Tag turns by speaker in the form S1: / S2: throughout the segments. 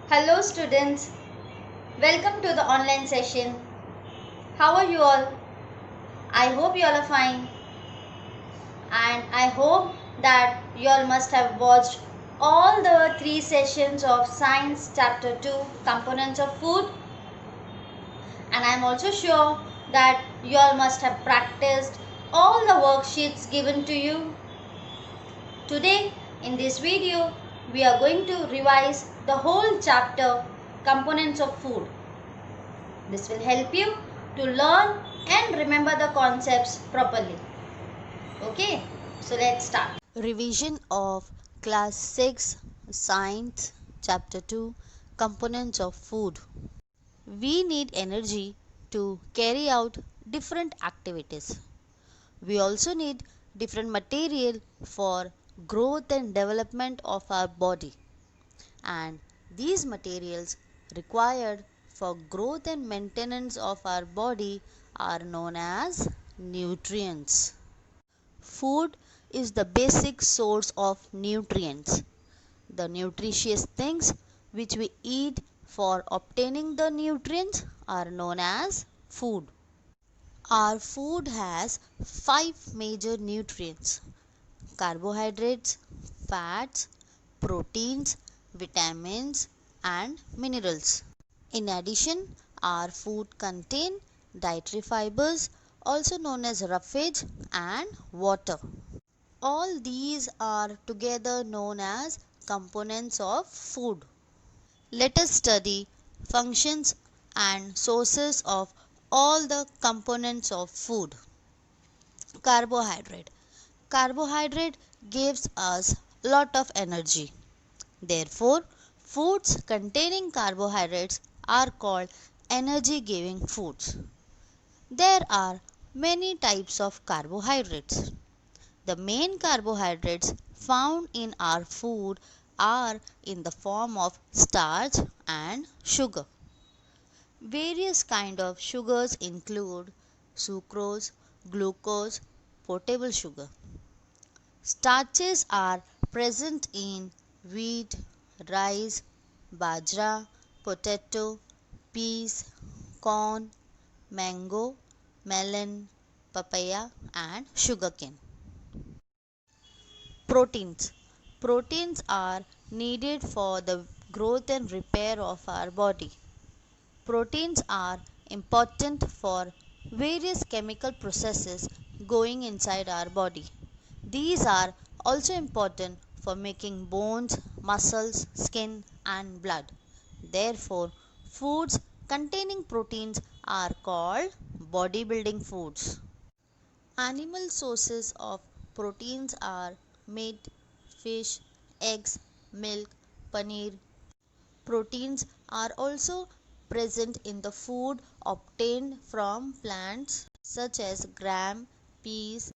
S1: Hello students, welcome to the online session. How are you all? I hope you all are fine and I hope that you all must have watched all the 3 sessions of Science Chapter 2 Components of Food, and I am also sure that you all must have practiced all the worksheets given to you. Today in this video we are going to revise the whole chapter Components of Food. This will help you to learn and remember the concepts properly. Okay, so let's start.
S2: Revision of Class 6 Science Chapter 2 Components of Food. We need energy to carry out different activities. We also need different material for growth and development of our body. And these materials required for growth and maintenance of our body are known as nutrients. Food is the basic source of nutrients. The nutritious things which we eat for obtaining the nutrients are known as food. Our food has 5 major nutrients: carbohydrates, fats, proteins, vitamins, and minerals. In addition, our food contain dietary fibers, also known as roughage, and water. All these are together known as components of food. Let us study functions and sources of all the components of food. Carbohydrate. Carbohydrate gives us lot of energy. Therefore, foods containing carbohydrates are called energy giving foods. There are many types of carbohydrates. The main carbohydrates found in our food are in the form of starch and sugar. Various kind of sugars include sucrose, glucose, potable sugar. Starches are present in wheat, rice, bajra, potato, peas, corn, mango, melon, papaya, and sugarcane. Proteins. Proteins are needed for the growth and repair of our body. Proteins are important for various chemical processes going inside our body. These are also important for making bones, muscles, skin, and blood. Therefore, foods containing proteins are called bodybuilding foods. Animal sources of proteins are meat, fish, eggs, milk, paneer. Proteins are also present in the food obtained from plants such as gram, peas.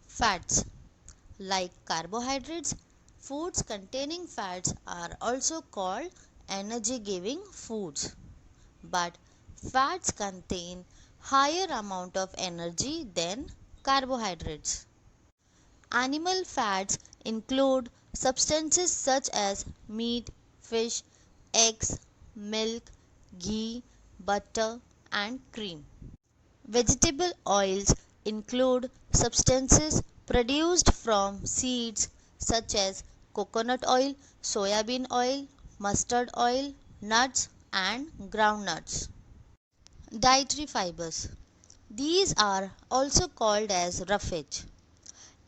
S2: Fats. Like carbohydrates, foods containing fats are also called energy giving foods. But fats contain higher amount of energy than carbohydrates. Animal fats include substances such as meat, fish, eggs, milk, ghee, butter, and cream. Vegetable oils include substances produced from seeds such as coconut oil, soybean oil, mustard oil, nuts, and groundnuts. Dietary fibers. These are also called as roughage.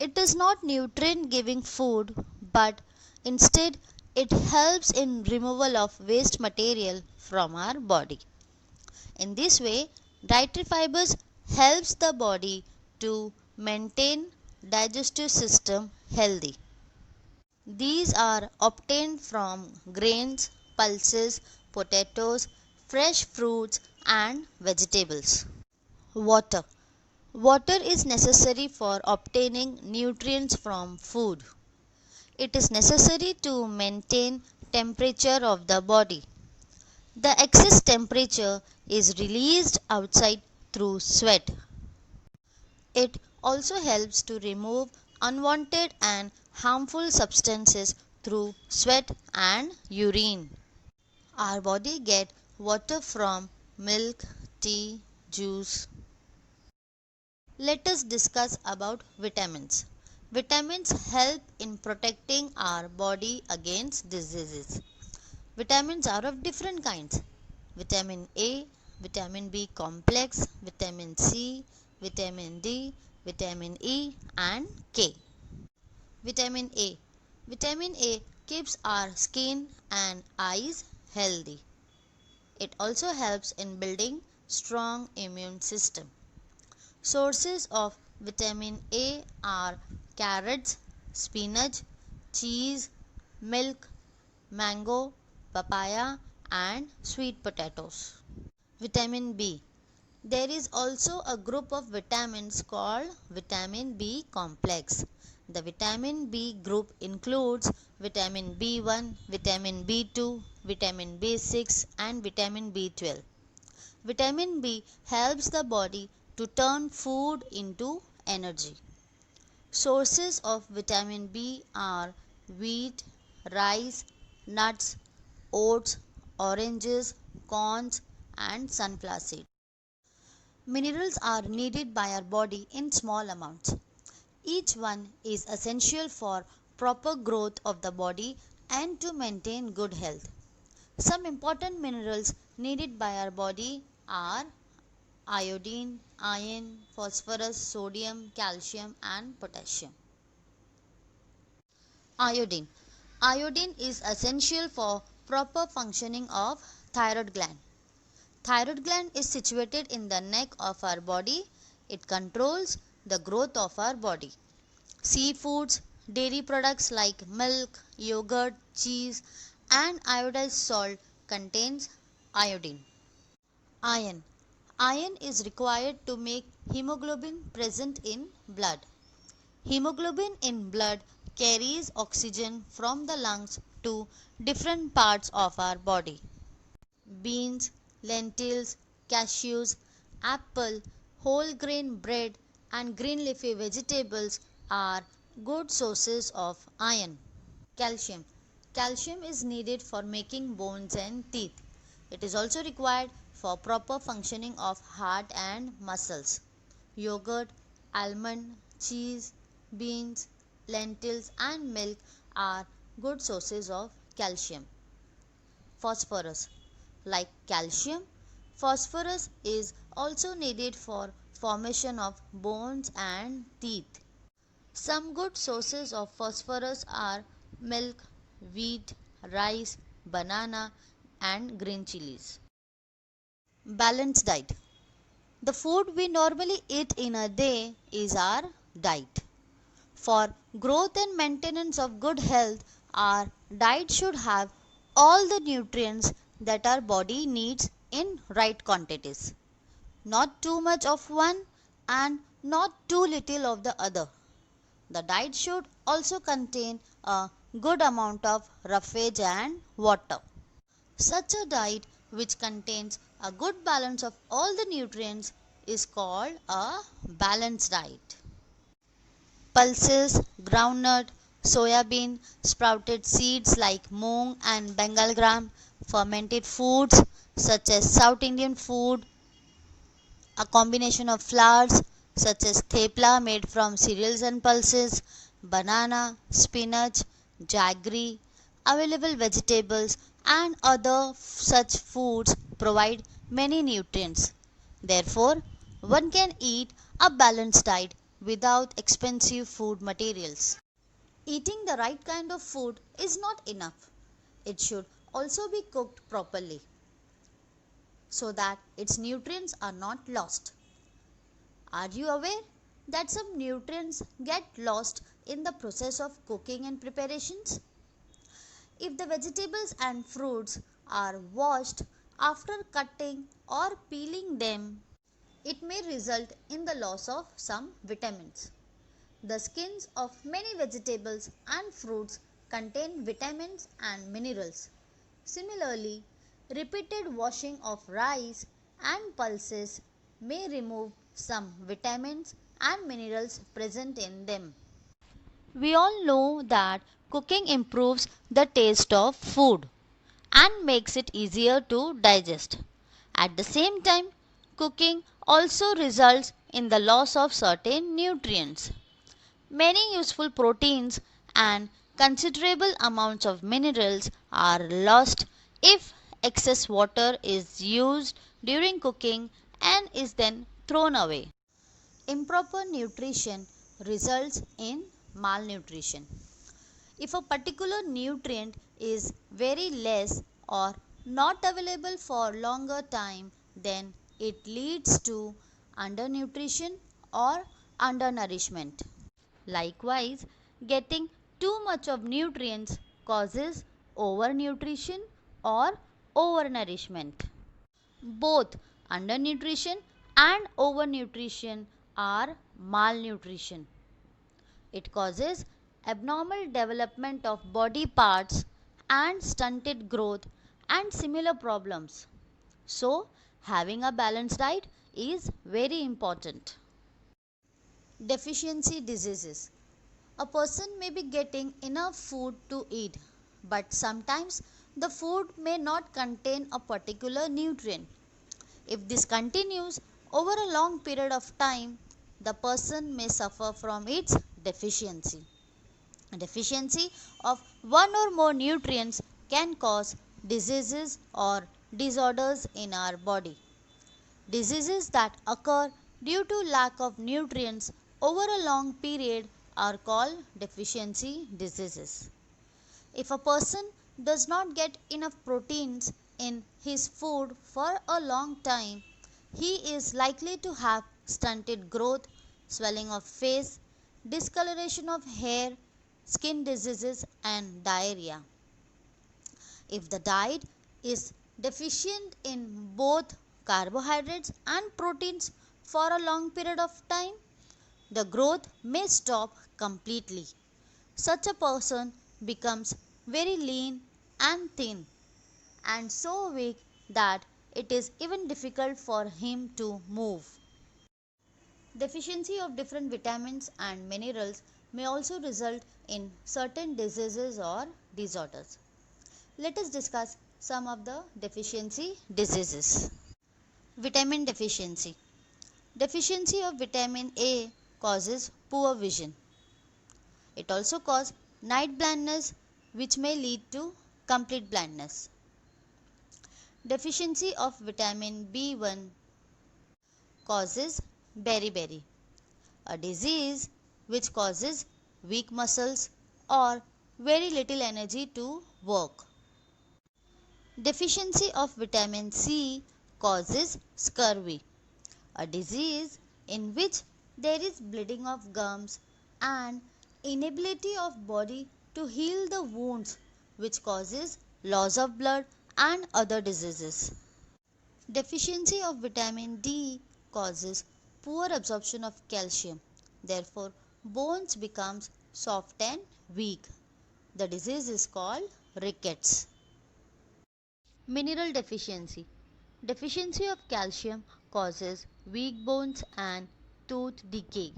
S2: It is not nutrient giving food, but instead it helps in removal of waste material from our body. In this way, dietary fibers helps the body to maintain digestive system healthy. These are obtained from grains, pulses, potatoes, fresh fruits, and vegetables. Water. Water is necessary for obtaining nutrients from food. It is necessary to maintain temperature of the body. The excess temperature is released outside through sweat. It also helps to remove unwanted and harmful substances through sweat and urine. Our body get water from milk, tea, juice. Let us discuss about vitamins. Vitamins help in protecting our body against diseases. Vitamins are of different kinds. Vitamin A, vitamin B complex, vitamin C, vitamin D, vitamin E and K. Vitamin A. Vitamin A keeps our skin and eyes healthy. It also helps in building strong immune system. Sources of vitamin A are carrots, spinach, cheese, milk, mango, papaya and sweet potatoes. Vitamin B. There is also a group of vitamins called vitamin B complex. The vitamin B group includes vitamin B1, vitamin B2, vitamin B6 and vitamin B12. Vitamin B helps the body to turn food into energy. Sources of vitamin B are wheat, rice, nuts, oats, oranges, corns and sunflower seeds. Minerals are needed by our body in small amounts. Each one is essential for proper growth of the body and to maintain good health. Some important minerals needed by our body are iodine, iron, phosphorus, sodium, calcium and potassium. Iodine. Iodine is essential for proper functioning of thyroid gland. Thyroid gland is situated in the neck of our body. It controls the growth of our body. Seafoods, dairy products like milk, yogurt, cheese and iodized salt contains iodine. Iron. Iron is required to make hemoglobin present in blood. Hemoglobin in blood carries oxygen from the lungs to different parts of our body. Beans, lentils, cashews, apple, whole grain bread and green leafy vegetables are good sources of iron. Calcium. Calcium is needed for making bones and teeth. It is also required for proper functioning of heart and muscles. Yogurt, almond, cheese, beans, lentils and milk are good sources of calcium. Phosphorus. Like calcium, phosphorus is also needed for formation of bones and teeth. Some good sources of phosphorus are milk, wheat, rice, banana and green chilies. Balanced diet. The food we normally eat in a day is our diet. For growth and maintenance of good health, our diet should have all the nutrients that our body needs in right quantities. Not too much of one and not too little of the other. The diet should also contain a good amount of roughage and water. Such a diet which contains a good balance of all the nutrients is called a balanced diet. Pulses, groundnut, soya bean, sprouted seeds like moong and bengal gram, fermented foods such as South Indian food, a combination of flours such as thepla made from cereals and pulses, banana, spinach, jaggery, available vegetables and other such foods provide many nutrients. Therefore, one can eat a balanced diet without expensive food materials. Eating the right kind of food is not enough. It should also be cooked properly so that its nutrients are not lost. Are you aware that some nutrients get lost in the process of cooking and preparations? If the vegetables and fruits are washed after cutting or peeling them, it may result in the loss of some vitamins. The skins of many vegetables and fruits contain vitamins and minerals. Similarly, repeated washing of rice and pulses may remove some vitamins and minerals present in them. We all know that cooking improves the taste of food and makes it easier to digest. At the same time, cooking also results in the loss of certain nutrients. Many useful proteins and considerable amounts of minerals are lost if excess water is used during cooking and is then thrown away. Improper nutrition results in malnutrition. If a particular nutrient is very less or not available for longer time, then it leads to undernutrition or undernourishment. Likewise, getting too much of nutrients causes overnutrition or overnourishment. Both undernutrition and overnutrition are malnutrition. It causes abnormal development of body parts and stunted growth and similar problems. So, having a balanced diet is very important. Deficiency diseases. A person may be getting enough food to eat, but sometimes the food may not contain a particular nutrient. If this continues over a long period of time, the person may suffer from its deficiency. A deficiency of one or more nutrients can cause diseases or disorders in our body. Diseases that occur due to lack of nutrients over a long period are called deficiency diseases. If a person does not get enough proteins in his food for a long time, he is likely to have stunted growth, swelling of face, discoloration of hair, skin diseases, and diarrhea. If the diet is deficient in both carbohydrates and proteins for a long period of time, the growth may stop completely. Such a person becomes very lean and thin and so weak that it is even difficult for him to move. Deficiency of different vitamins and minerals may also result in certain diseases or disorders. Let us discuss some of the deficiency diseases. Vitamin deficiency. Deficiency of vitamin A causes poor vision. It also causes night blindness, which may lead to complete blindness. Deficiency of vitamin B1 causes beriberi, a disease which causes weak muscles or very little energy to work. Deficiency of vitamin C causes scurvy, a disease in which there is bleeding of gums and inability of body to heal the wounds, which causes loss of blood and other diseases. Deficiency of vitamin D causes poor absorption of calcium. Therefore, bones becomes soft and weak. The disease is called rickets. Mineral deficiency. Deficiency of calcium causes weak bones and tooth decay.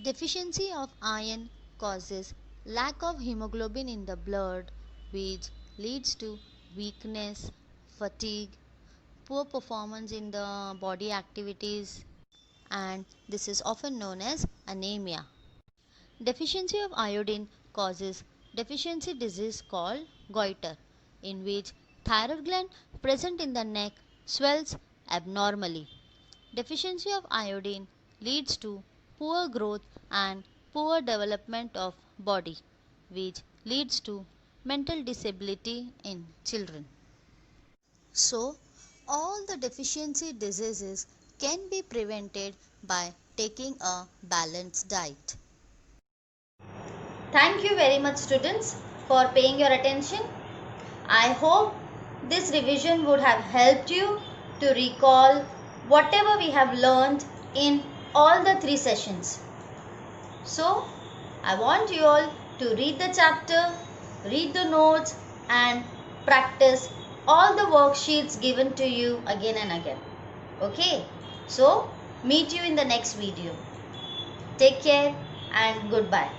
S2: Deficiency of iron causes lack of hemoglobin in the blood, which leads to weakness, fatigue, poor performance in the body activities, and this is often known as anemia. Deficiency of iodine causes deficiency disease called goiter, in which thyroid gland present in the neck swells abnormally. Deficiency of iodine leads to poor growth and poor development of body, which leads to mental disability in children. So, all the deficiency diseases can be prevented by taking a balanced diet.
S1: Thank you very much, students, for paying your attention. I hope this revision would have helped you to recall whatever we have learned in all the 3 sessions. So, I want you all to read the chapter, read the notes, and practice all the worksheets given to you again and again. Okay? So, meet you in the next video. Take care and goodbye.